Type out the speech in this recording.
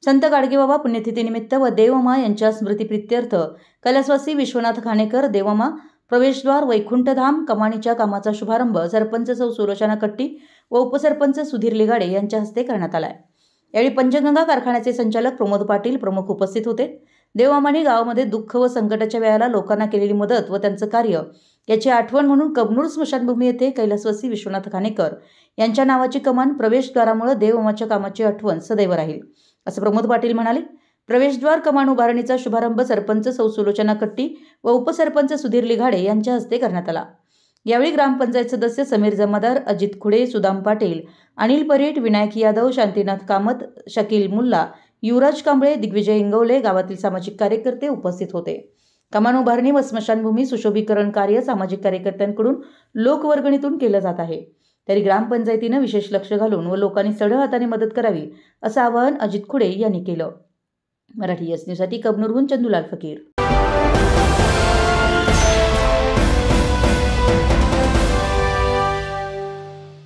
संत गाडगेबाबा पुण्यतिथीनिमित्त व देवमा यांच्या स्मृतिप्रित्यर्थ कैलासवासी विश्वनाथ खाणेकर देवमा प्रवेशद्वार वैकुंठधाम कमानीच्या कामाचा शुभारंभ सरपंच सौ सुलोचना कट्टी व उपसरपंच सुधीर लिगाडे यांच्या हस्ते करण्यात आला. यावेळी पंचगंगा कारखान्याचे संचालक प्रमोद पाटील प्रमुख उपस्थित होते. देवमाने गावामध्ये दुःख व संकटाच्या वेळेला लोकांना केलेली मदत व त्यांचं कार्य याची आठवण म्हणून कबनूर स्मशानभूमी येथे कैलासवासी विश्वनाथ खाणेकर यांच्या नावाची कमान प्रवेशद्वारामुळे देवमाच्या कामाची आठवण सदैव राहील, असं प्रमोद पाटील म्हणाले. प्रवेशद्वार कमान उभारणीचा शुभारंभ सरपंच सौ सुलोचना कट्टी व उपसरपंच सुधीर लिगाडे यांच्या हस्ते करण्यात आला. यावेळी ग्रामपंचायत सदस्य समीर जमादार, अजित खुडे, सुदाम पाटील, अनिल परीट, विनायक यादव, शांतीनाथ कामत, शकील मुल्ला, युवराज कांबळे, दिग्विजय इंगवले, गावातील सामाजिक कार्यकर्ते उपस्थित होते. कमान उभारणी व स्मशानभूमी सुशोभीकरण कार्य सामाजिक कार्यकर्त्यांकडून लोकवर्गणीतून केलं जात आहे. तरी ग्रामपंचायतीनं विशेष लक्ष घालून व लोकांनी सढळ हाताने मदत करावी असं आवाहन अजित खुडे यांनी केलं. मराठी एस न्यूजसाठी कबनूरहून चंदूलाल फकीर.